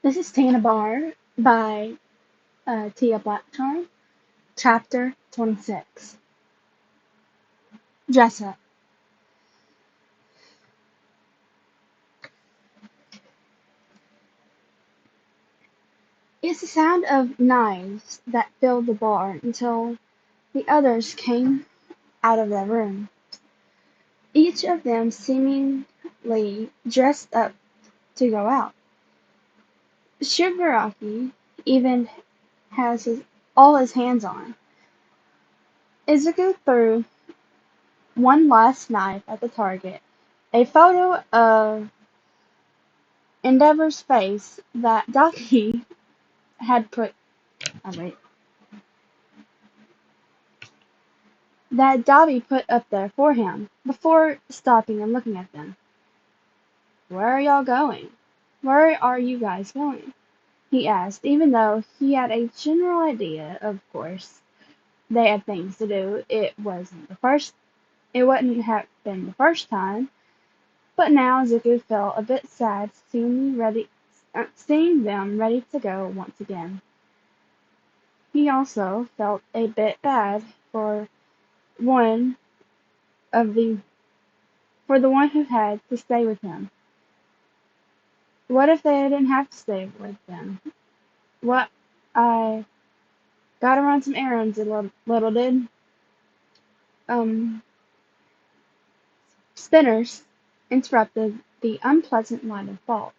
This is Tana Bar by Tia Blackcharm, Chapter 26. Dress Up. It's the sound of knives that filled the bar until the others came out of their room, each of them seemingly dressed up to go out. Shigaraki even has all his hands on. Izuku threw one last knife at the target, a photo of Endeavor's face that Daki had put oh wait that Dobby put up there for him, before stopping and looking at them. "Where are y'all going? Where are you guys going?" he asked, even though he had a general idea, of course. They had things to do. It wouldn't have been the first time, but now Zuko felt a bit sad seeing them ready to go once again. He also felt a bit bad for one of the for the one who had to stay with him. What if they didn't have to stay with them? What I gotta run some errands, little did. Um, Spinners interrupted the unpleasant line of thought.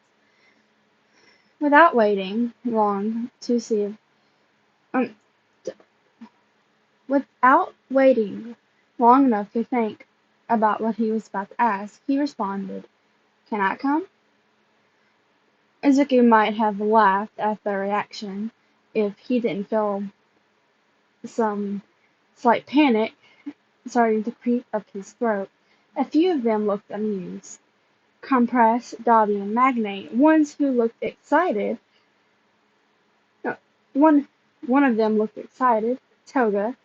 Without waiting long to see if, um, Without waiting long enough to think about what he was about to ask, he responded, "Can I come?" Izuku might have laughed at the reaction if he didn't feel some slight panic starting to creep up his throat. A few of them looked amused. Compress, Dobby, and Magnate, ones who looked excited. No, one of them looked excited, Toga.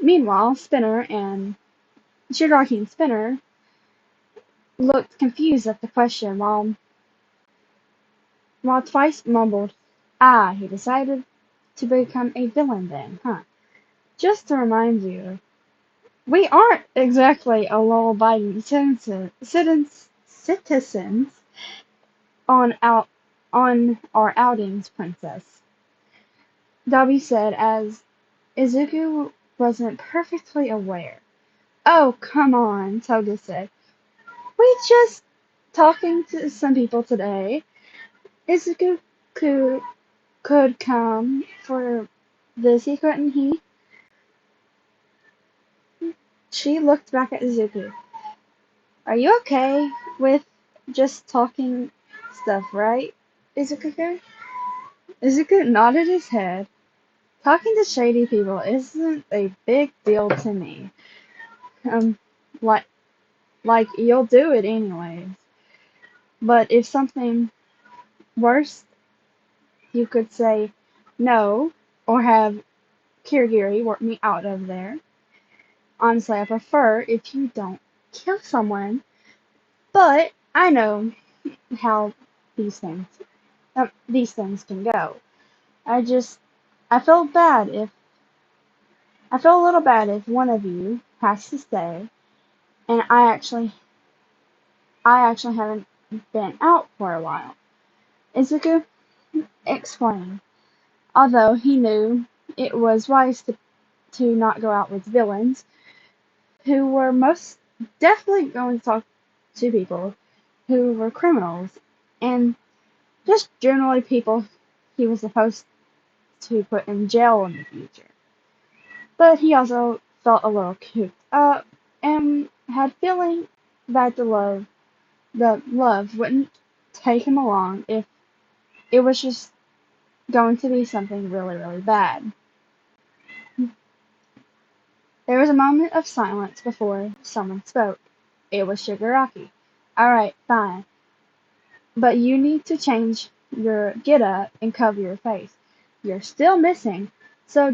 Meanwhile, Shigaraki and Spinner looked confused at the question, while Twice mumbled, "Ah, he decided to become a villain then, huh? Just to remind you, we aren't exactly a law-abiding citizens on our outings, Princess," Dobby said as Izuku wasn't perfectly aware. "Oh, come on," Toga said. "We just talking to some people today. Izuku could, could come for this, he couldn't he?" She looked back at Izuku. "Are you okay with just talking stuff, right, Izuku?" Izuku nodded his head. "Talking to shady people isn't a big deal to me. Um, like, like you'll do it anyways. But if something worse, you could say no, or have Kirigiri work me out of there. Honestly, I prefer if you don't kill someone, but I know how these things these things can go. I just I feel bad if I feel a little bad if one of you has to stay, and I actually haven't been out for a while." Izuku explained, although he knew it was wise to not go out with villains who were most definitely going to talk to people who were criminals and just generally people he was supposed to put in jail in the future. But he also felt a little cooped up and had feeling that the love wouldn't take him along if it was just going to be something really, really bad. There was a moment of silence before someone spoke. It was Shigaraki. "Alright, fine. But you need to change your get-up and cover your face. You're still missing, so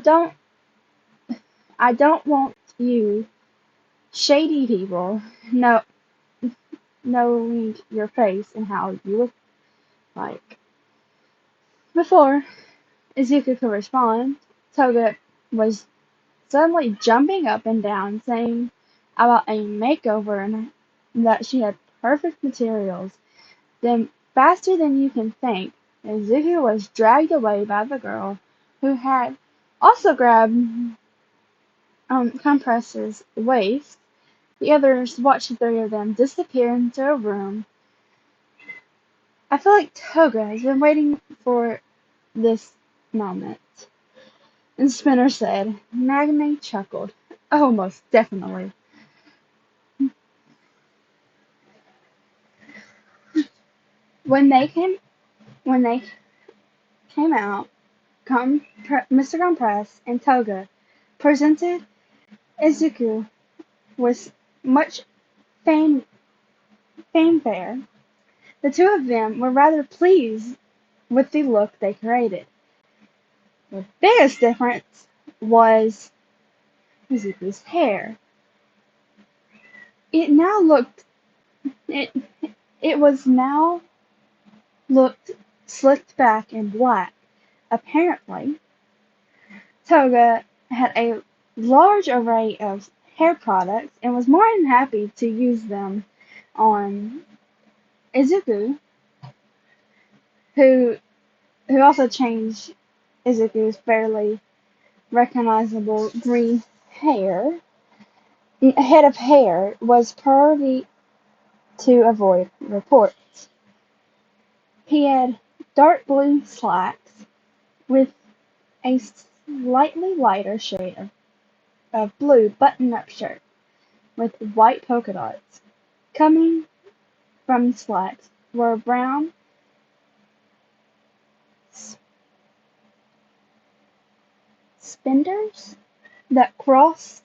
I don't want you shady people know knowing your face and how you look like." Before Izuku could respond, Toga was suddenly jumping up and down, saying about a makeover and that she had perfect materials. Then, faster than you can think, Izuku was dragged away by the girl, who had also grabbed Compress's waist. The others watched the three of them disappear into a room. I feel like Toga has been waiting for this moment. And Spinner said. Magme chuckled. Oh, most definitely. When they came out, Mr. Compress and Toga presented Izuku with much fanfare. The two of them were rather pleased with the look they created. The biggest difference was Izuku's hair. It now looked it it was now looked slicked back and black. Apparently, Toga had a large array of hair products and was more than happy to use them on Izuku, who also changed Izuku's fairly recognizable green head of hair was priority to avoid reports. He had dark blue slacks with a slightly lighter shade of blue button-up shirt with white polka dots. Coming from the slacks were brown spinders that crossed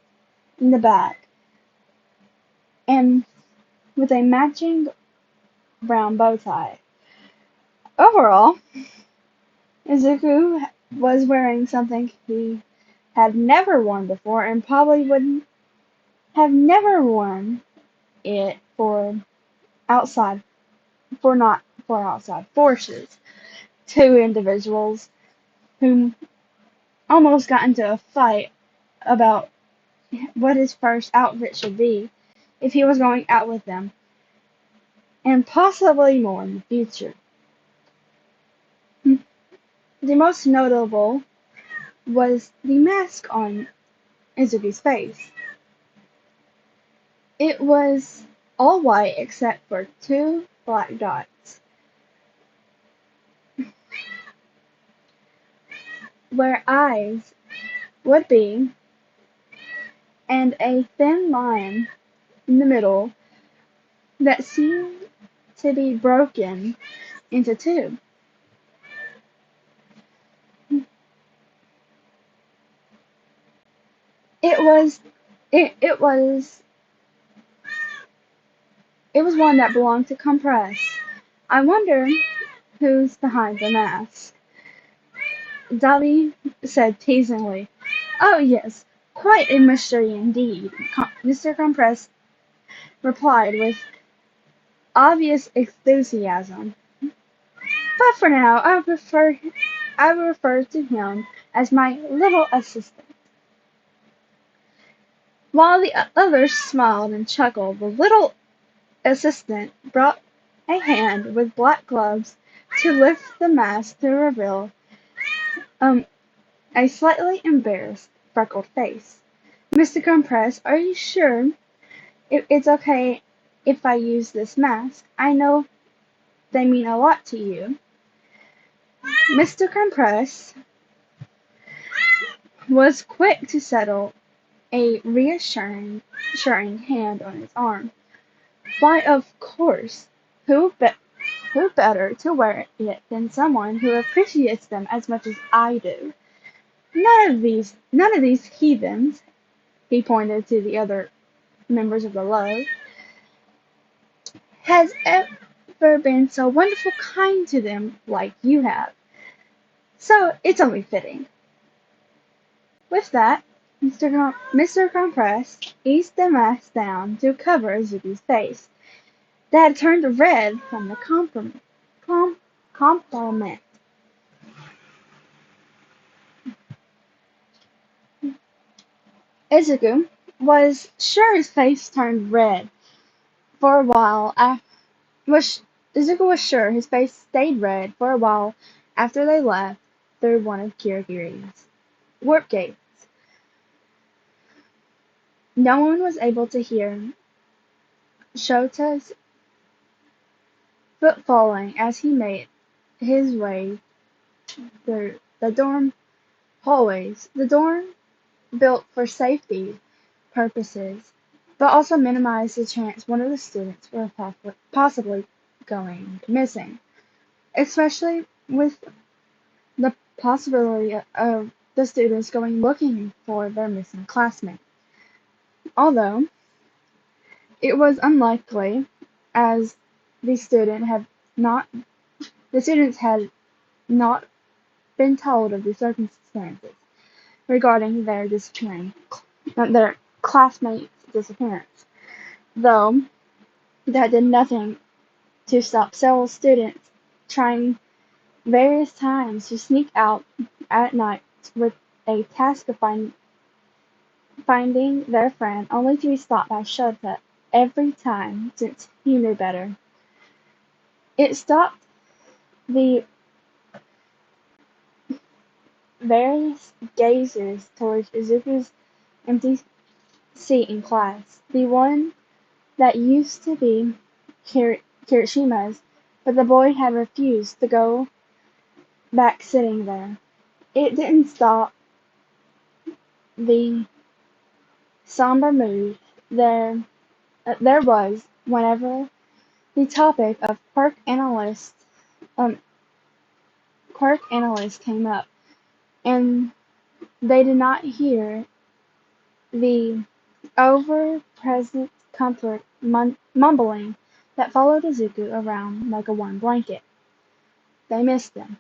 in the back, and with a matching brown bow tie. Overall, Izuku was wearing something he had never worn before and probably would have never worn it outside not for outside forces. Two individuals who almost got into a fight about what his first outfit should be if he was going out with them, and possibly more in the future. The most notable was the mask on Izuku's face. It was all white except for two black dots, where eyes would be, and a thin line in the middle that seemed to be broken into two. It was one that belonged to Compress. I wonder who's behind the mask. Dolly said teasingly. Oh yes, quite a mystery indeed, Mr. Compress replied with obvious enthusiasm. But for now, I will refer to him as my little assistant. While the others smiled and chuckled, the little assistant brought a hand with black gloves to lift the mask to reveal a slightly embarrassed, freckled face. Mr. Compress, are you sure it's okay if I use this mask? I know they mean a lot to you. Mr. Compress was quick to settle a reassuring hand on his arm. Why, of course. Who better to wear it than someone who appreciates them as much as I do? None of these heathens, he pointed to the other members of the Love, has ever been so wonderful kind to them like you have. So it's only fitting. With that, Mr. Compress eased the mask down to cover Izuku's face, that had turned red from the compliment. Izuku was sure his face turned red for a while. Izuku was sure his face stayed red for a while after they left through one of Kirigiri's warp gates. No one was able to hear Shota's foot falling as he made his way through the dorm hallways. The dorm, built for safety purposes, but also minimized the chance one of the students were possibly going missing, especially with the possibility of the students going looking for their missing classmate. Although it was unlikely, as the student had not the students had not been told of the circumstances regarding their classmate's disappearance, though that did nothing to stop several students trying various times to sneak out at night with a task of finding their friend, only to be stopped by Shota every time since he knew better. It stopped the various gazers towards Izuku's empty seat in class, the one that used to be Kirishima's, but the boy had refused to go back sitting there. It didn't stop the somber mood there was whenever the topic of um, quirk analyst came up, and they did not hear the over-present comfort mumbling that followed Izuku around like a warm blanket. They missed him.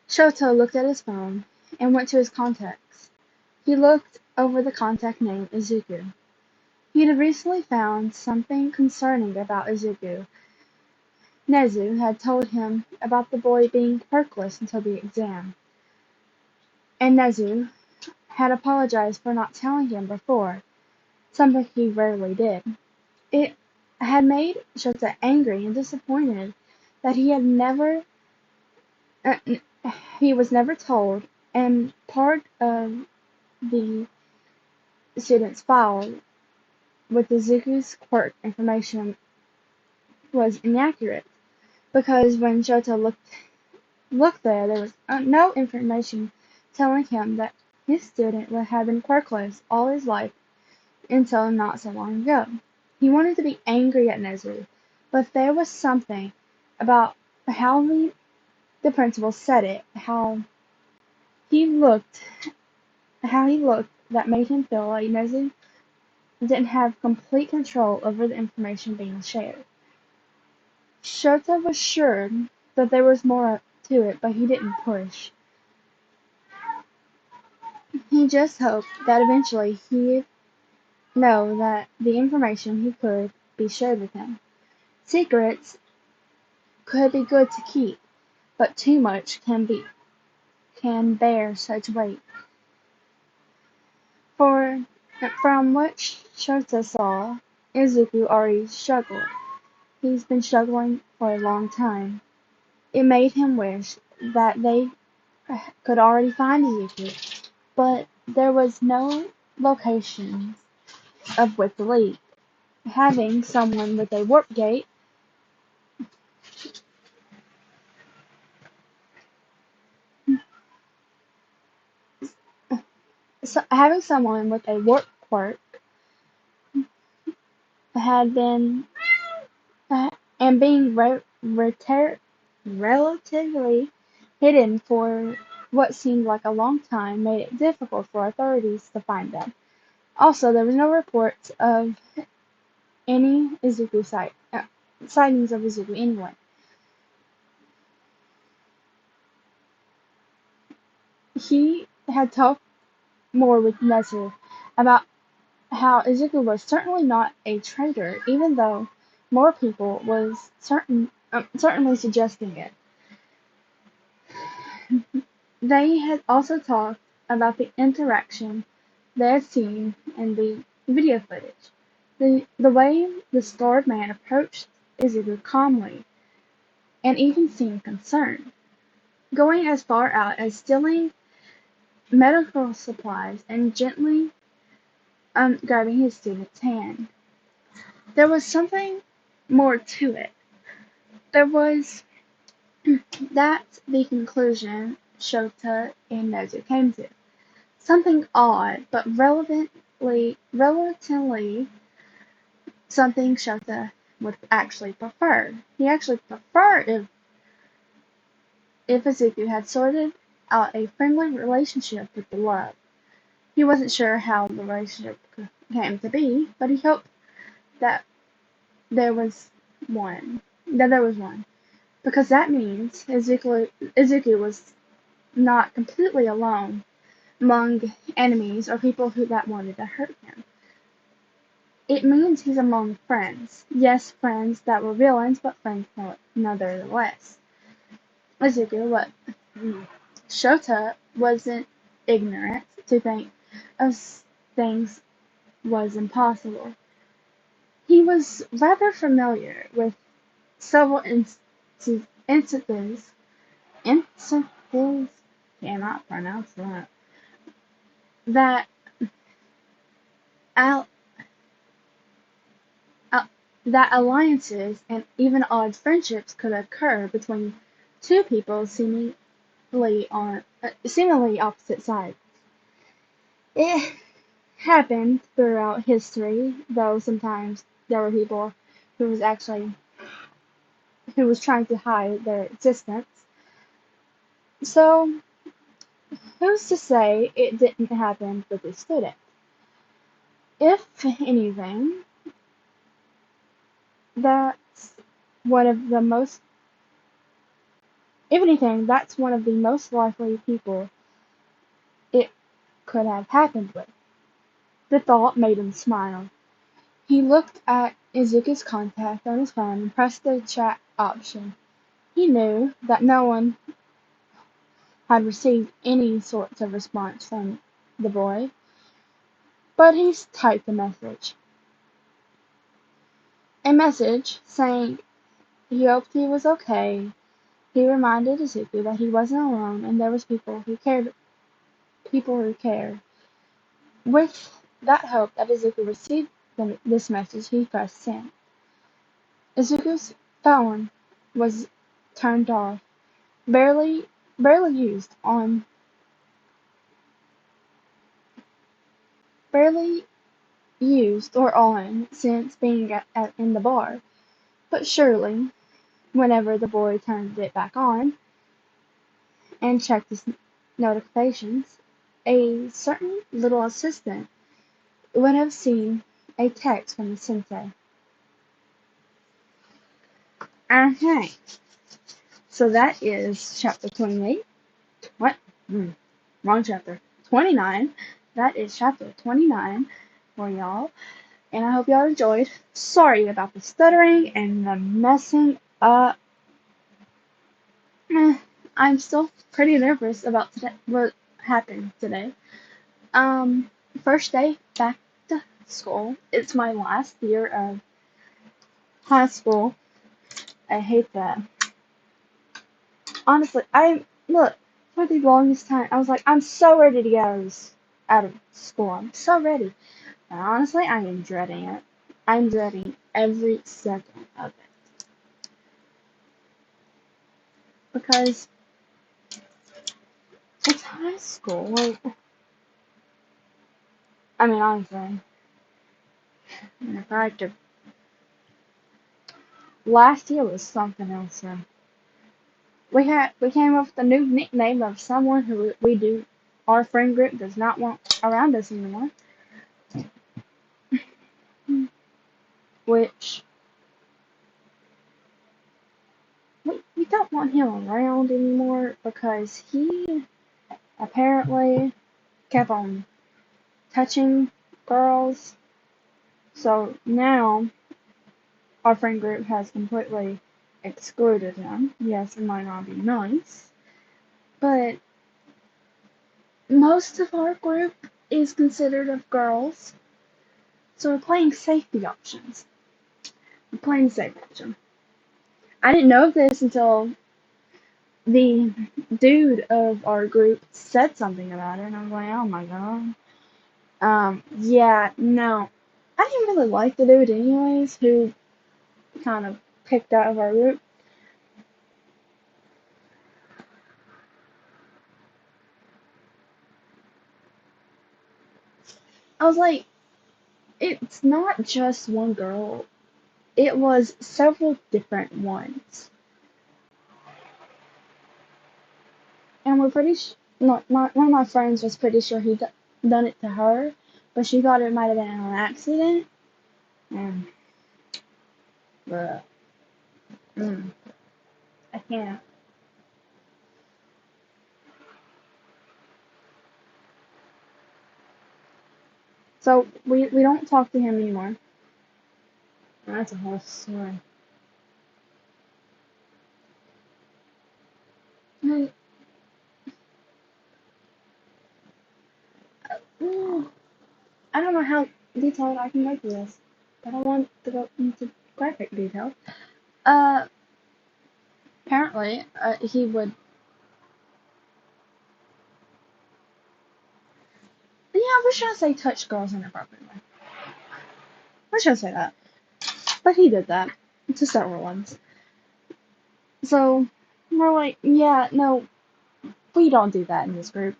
Shoto looked at his phone and went to his contacts. He looked over the contact name Izuku. He had recently found something concerning about Izuku. Nezu had told him about the boy being quirkless until the exam, and Nezu had apologized for not telling him before, something he rarely did. It had made Shota angry and disappointed that uh, he was never told, and part of the student's file with Izuku's quirk information was inaccurate, because when Shota looked there was no information telling him that his student would have been quirkless all his life until not so long ago. He wanted to be angry at Nezu, but there was something about how the principal said it, he looked, how he looked that made him feel like Nezu didn't have complete control over the information being shared. Shota was sure that there was more to it, but he didn't push. He just hoped that eventually he'd know that the information he could be shared with him. Secrets could be good to keep, but too much can bear such weight. From what Shota saw, Izuku already struggled. He's been struggling for a long time. It made him wish that they could already find Izuku, but there was no locations of which to lead. Having someone with a warp gate having someone with a warp quirk had been and being relatively hidden for what seemed like a long time made it difficult for authorities to find them. Also, there was no reports of any sightings of Izuku anyway. He had talked more with Nezu about how Izuku was certainly not a traitor, even though more people was certainly suggesting it. They had also talked about the interaction they had seen in the video footage. The way the scarred man approached Izuku calmly and even seemed concerned, going as far out as stealing medical supplies and gently grabbing his student's hand. There was something more to it. There was that the conclusion Shota and Nezu came to. Something odd, but relatively something Shota would actually prefer. He actually preferred if Izuku had sorted out a friendly relationship with the love. He wasn't sure how the relationship came to be, but he hoped that there was one. That there was one. Because that means Izuku was not completely alone among enemies or people that wanted to hurt him. It means he's among friends. Yes, friends that were villains, but friends nonetheless. Izuku, what? Shota wasn't ignorant to think of things was impossible. He was rather familiar with several instances, cannot pronounce that al- that alliances and even odd friendships could occur between two people seemingly opposite sides. It happened throughout history, though sometimes there were people who was actually who was trying to hide their existence. So who's to say it didn't happen with this student? If anything, that's one of the most if anything, that's one of the most likely people it could have happened with. The thought made him smile. He looked at Izuku's contact on his phone and pressed the chat option. He knew that no one had received any sort of response from the boy, but he typed a message. A message saying he hoped he was okay. He reminded Izuku that he wasn't alone and there was people who cared. With that hope that Izuku received this message, he pressed send. Izuku's phone was turned off, barely barely used on barely used or on since being in the bar. But surely, whenever the boy turned it back on and checked his notifications, a certain little assistant would have seen a text from the sensei. Okay, so that is chapter 28. What? Wrong chapter. 29. That is chapter 29 for y'all. And I hope y'all enjoyed. Sorry about the stuttering and the messing up. I'm still pretty nervous about what happened today. First day back to school. It's my last year of high school. I hate that. Honestly, for the longest time, I was like, I'm so ready to get out of school. I'm so ready. But honestly, I am dreading it. I'm dreading every second of it. Because it's high school. Like, I mean, honestly, if I had to, last year was something else. We came up with a new nickname of someone who our friend group does not want around us anymore. Which we don't want him around anymore because he apparently kept on touching girls. So now our friend group has completely excluded him. Yes, it might not be nice, but most of our group is considered of girls. So we're playing safety options. We're playing safe option. I didn't know this until the dude of our group said something about it, and I was like, oh my god. Yeah, no. I didn't really like the dude anyways, who kind of picked out of our group. I was like, it's not just one girl. It was several different ones. And we're pretty one of my friends was pretty sure he done it to her, but she thought it might have been an accident. And, but, mm, I can't. So we don't talk to him anymore. That's a whole story. And, mm, I don't know how detailed I can go through this. I don't want to go into graphic detail. Uh, apparently, he would. Yeah, we're trying to say touch girls inappropriately. We're trying to say that. But he did that to several ones. So we're like, yeah, no, we don't do that in this group.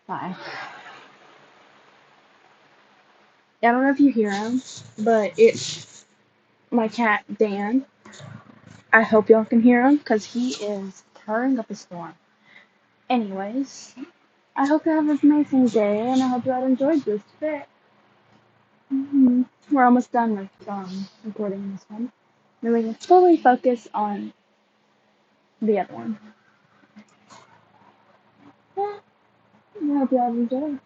Bye. I don't know if you hear him, but it's my cat Dan. I hope y'all can hear him because he is stirring up a storm. Anyways, I hope you have an amazing day, and I hope you all enjoyed this bit. We're almost done with recording this one. Then we can fully focus on the other one. Yeah, I hope you all enjoy.